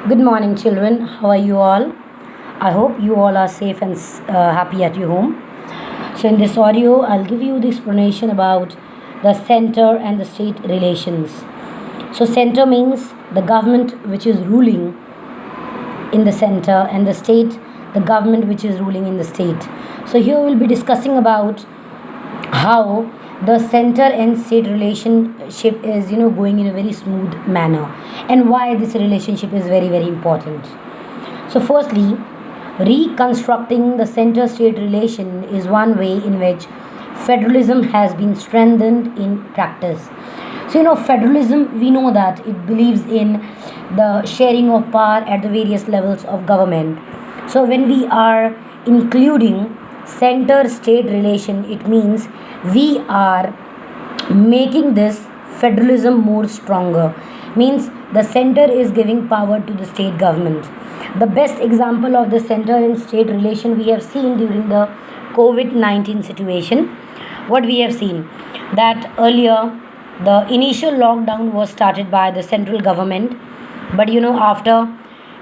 Good morning, children. How are you all? I hope you all are safe and happy at your home. So, in this audio, I'll give you the explanation about the center and the state relations. So, center means the government which is ruling in the center, and the state, the government which is ruling in the state. So, here we'll be discussing about how the center and state relationship is going in a very smooth manner, and why this relationship is very important. So firstly, reconstructing the center state relation is one way in which federalism has been strengthened in practice. So federalism, we know that it believes in the sharing of power at the various levels of government. So when we are including center state relation, it means we are making this federalism more stronger. Means the center is giving power to the state government. The best example of the center and state relation we have seen during the COVID-19 situation. What we have seen, that earlier the initial lockdown was started by the central government, but after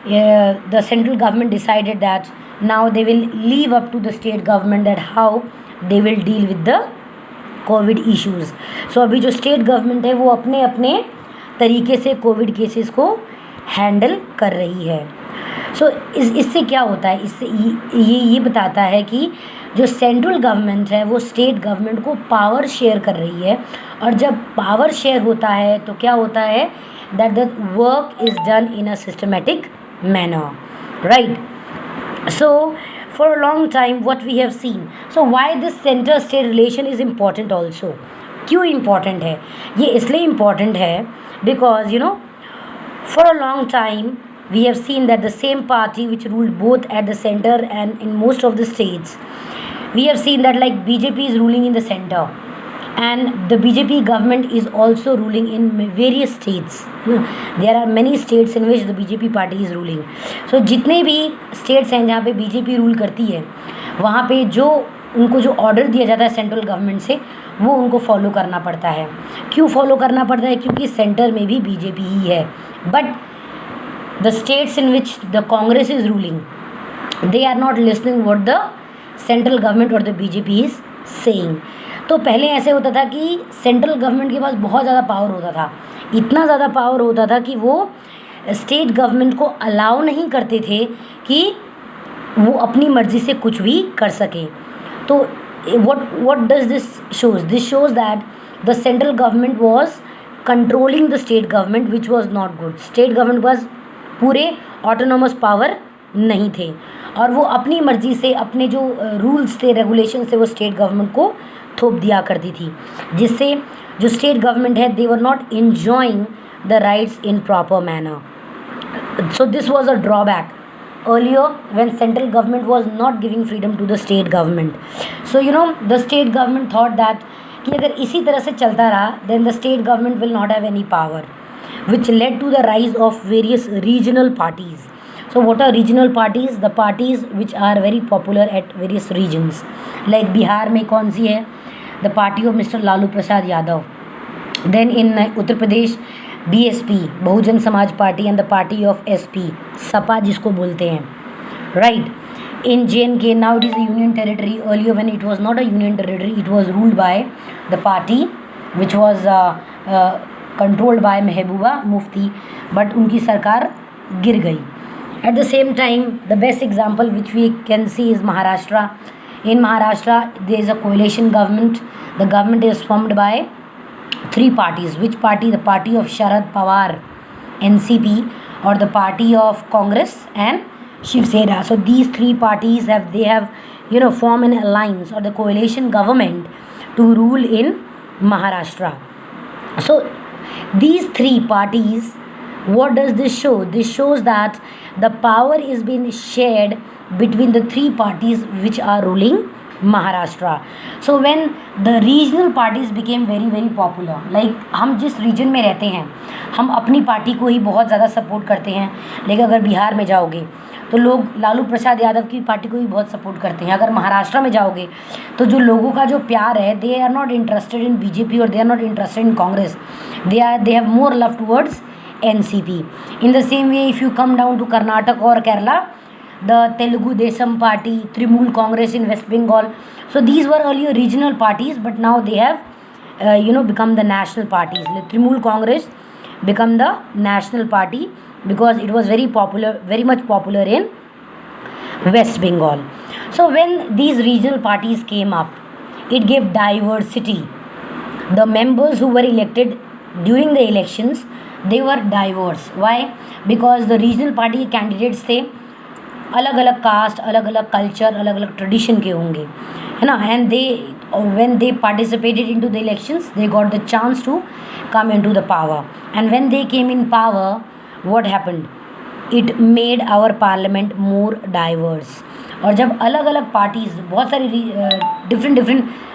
the central government decided that now they will leave up to the state government that how they will deal with the COVID issues. So अभी जो state government है वो अपने अपने तरीके से Covid cases को handle कर रही है. सो इससे क्या होता है, इससे ये बताता है कि जो सेंट्रल गवर्नमेंट है वो स्टेट गवर्नमेंट को पावर शेयर कर रही है, और जब पावर शेयर होता है तो क्या होता है, that the work is done in a systematic manner, right. So for a long time what we have seen. So why this center state relation is important also. क्यों important है ये? इसलिए important है because for a long time we have seen that the same party which ruled both at the center and in most of the states, we have seen that like BJP is ruling in the center, and the BJP government is also ruling in various states. There are many states in which the BJP party is ruling. So जितने भी states हैं जहाँ पे BJP rule करती है, वहाँ पे जो उनको जो ऑर्डर दिया जाता है सेंट्रल गवर्नमेंट से, वो उनको फॉलो करना पड़ता है. क्यों फॉलो करना पड़ता है? क्योंकि सेंटर में भी BJP ही है. But the states in which the Congress is ruling, they are not listening what the central government or the BJP is saying. तो पहले ऐसे होता था कि सेंट्रल गवर्नमेंट के पास बहुत ज़्यादा पावर होता था, इतना ज़्यादा पावर होता था कि वो स्टेट गवर्नमेंट को अलाउ नहीं करते थे कि वो अपनी मर्ज़ी से कुछ भी कर सके. तो what does this shows? This shows that the central government was controlling the state government, which was not good. State government was पूरे ऑटोनोमस पावर नहीं थे, और वो अपनी मर्ज़ी से अपने जो रूल्स थे, रेगुलेशन थे, वो स्टेट गवर्नमेंट को थोप दिया करती थी, जिससे जो स्टेट गवर्नमेंट है they were not enjoying the rights in proper manner. So this was a drawback earlier when central government was not giving freedom to the state government. So the state government thought that कि अगर इसी तरह से चलता रहा then the state government will not have any power, which led to the rise of various regional parties. So what are regional parties? The parties which are very popular at various regions. Like Bihar में कौन सी है? The party of Mr. Lalu Prasad Yadav. Then in Uttar Pradesh BSP, Bahujan Samaj party, and the party of SP, Sapa जिसको बोलते हैं, right. In JNK, now it is a union territory. Earlier when it was not a union territory, it was ruled by the party which was controlled by Mehbooba Mufti, but उनकी सरकार गिर गई. At the same time, the best example which we can see is Maharashtra. In Maharashtra, there is a coalition government. The government is formed by three parties. Which party? The party of Sharad Pawar, NCP, or the party of Congress and Shiv Sena. So these three parties have form an alliance or the coalition government to rule in Maharashtra. So these three parties, what does this show? This shows that the power is being shared between the three parties which are ruling Maharashtra. So when the regional parties became very popular, like हम जिस reason में रहते हैं हम अपनी party को ही बहुत ज़्यादा सपोर्ट करते हैं, लेकिन अगर बिहार में जाओगे तो लोग लालू प्रसाद यादव की पार्टी को भी बहुत सपोर्ट करते हैं. अगर महाराष्ट्र में जाओगे तो जो लोगों का जो प्यार है, they are not interested in BJP और they are not interested in Congress. They have more love towards NCP. In the same way, if you come down to Karnataka or Kerala, the Telugu Desam Party, Trinamool Congress in West Bengal. So these were earlier regional parties, but now they have become the national parties. The Trinamool Congress become the national party because it was very popular, very much popular in West Bengal. So when these regional parties came up, it gave diversity. The members who were elected during the elections, they were diverse. Why? Because the regional party candidates थे अलग अलग cast, अलग अलग culture, अलग अलग tradition के होंगे, है ना. And they when they participated into the elections, they got the chance to come into the power. And when they came in power, what happened? It made our parliament more diverse. और जब अलग अलग parties, बहुत सारी different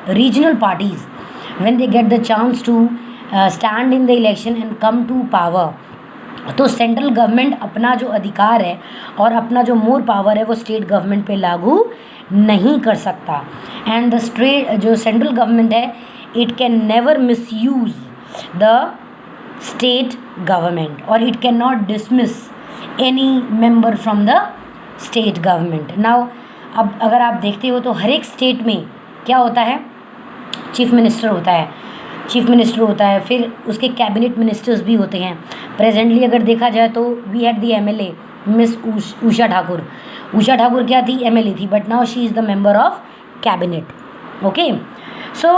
regional parties, when they get the chance to stand in the election and come to power, तो central government अपना जो अधिकार है और अपना जो मोर पावर है वो स्टेट गवर्नमेंट पे लागू नहीं कर सकता. एंड द स्टेट जो सेंट्रल गवर्नमेंट है, it can never misuse the state government और it can not dismiss any member from the state government. Now अब अगर आप देखते हो तो हर एक स्टेट में क्या होता है, चीफ मिनिस्टर होता है, फिर उसके कैबिनेट मिनिस्टर्स भी होते हैं. प्रेजेंटली अगर देखा जाए तो we had the MLA miss Usha Thakur. Usha Thakur क्या थी? MLA थी, but now she is the member of cabinet. Okay, so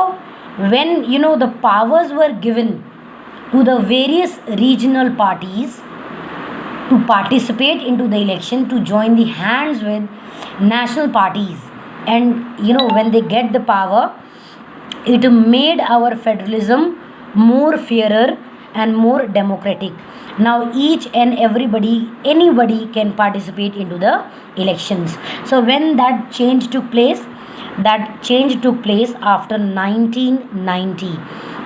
when the powers were given to the various regional parties to participate into the election, to join the hands with national parties, and when they get the power, it made our federalism more fairer and more democratic. Now each and anybody can participate into the elections. So when that change took place after 1990.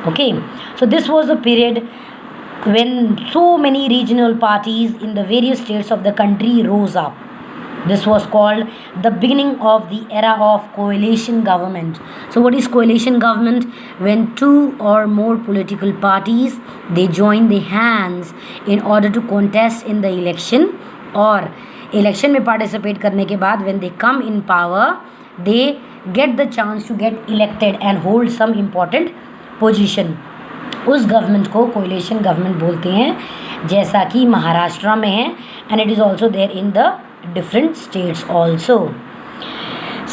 Okay, so this was the period when so many regional parties in the various states of the country rose up. This was called the beginning of the era of coalition government. So what is coalition government? When two or more political parties, they join their hands in order to contest in the election, और election में participate करने के बाद when they come in power, they get the chance to get elected and hold some important position. उस government को coalition government बोलते हैं, जैसा कि महाराष्ट्र में है, and it is also there in the different states also.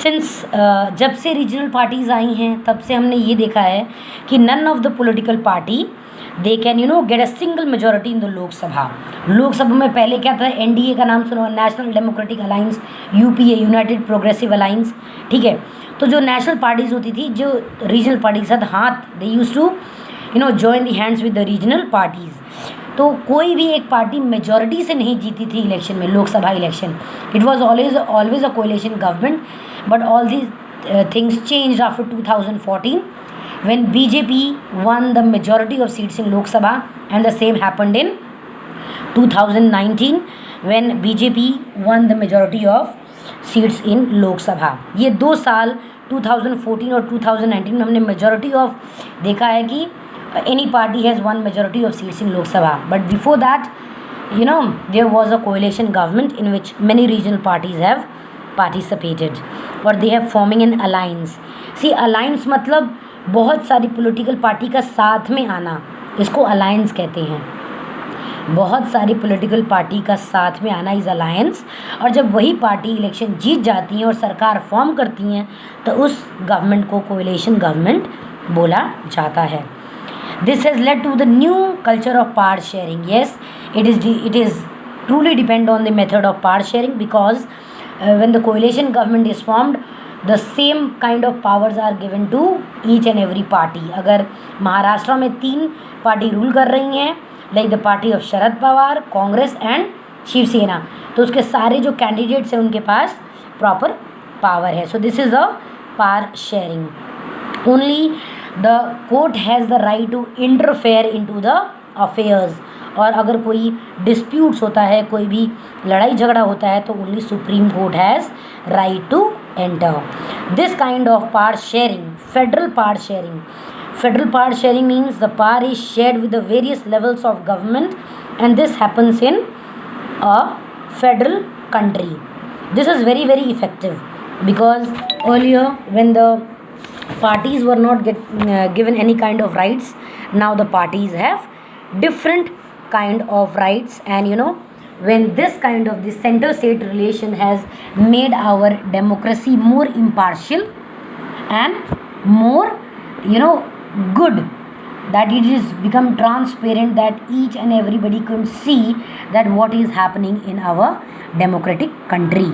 Since जब से रीजनल पार्टीज़ आई हैं तब से हमने ये देखा है कि none of the political party they can get a single majority in the Lok Sabha में पहले क्या था? NDA का नाम सुना, national democratic alliance, UPA, united progressive alliance. ठीक है, तो जो नेशनल पार्टीज़ होती थी, जो रीजनल पार्टी के साथ हाथ, they used to join the hands with the regional parties. तो कोई भी एक पार्टी मेजॉरिटी से नहीं जीती थी इलेक्शन में, Lok Sabha election. It was always a coalition government, but all these things changed after 2014 when BJP won the majority of seats in Lok Sabha, and the same happened in 2019 when BJP won the majority of seats in Lok Sabha. ये 2 साल 2014 और 2019 में हमने majority of देखा है कि any party has won majority of seats in Lok Sabha. But before that, there was a coalition government in which many regional parties have participated, or they have forming an alliance. See, alliance मतलब बहुत सारी political party का साथ में आना, इसको alliance कहते हैं. बहुत सारी पॉलिटिकल पार्टी का साथ में आना इज़ अलायंस. और जब वही पार्टी इलेक्शन जीत जाती हैं और सरकार फॉर्म करती हैं तो उस गवर्नमेंट को कोएलिशन गवर्नमेंट बोला जाता है. This has led to the new culture of power sharing. Yes, it is truly depend on the method of power sharing, because when the coalition government is formed, the same kind of powers are given to each and every party. अगर महाराष्ट्र में 3 party rule कर रही हैं, like the party of Sharad Pawar, Congress and Shiv Sena, तो उसके सारे जो candidates हैं उनके पास प्रॉपर पावर है. So this is the power sharing. Only the court has the right to interfere into the affairs. और अगर कोई डिस्प्यूट्स होता है, कोई भी लड़ाई झगड़ा होता है, तो only Supreme Court has right to enter. This kind of power sharing, federal power sharing. Federal power sharing means the power is shared with the various levels of government and this happens in a federal country. This is very very effective because earlier when the parties were not given any kind of rights, now the parties have different kind of rights. And when this kind of the center state relation has made our democracy more impartial and more good, that it is become transparent, that each and everybody can see that what is happening in our democratic country.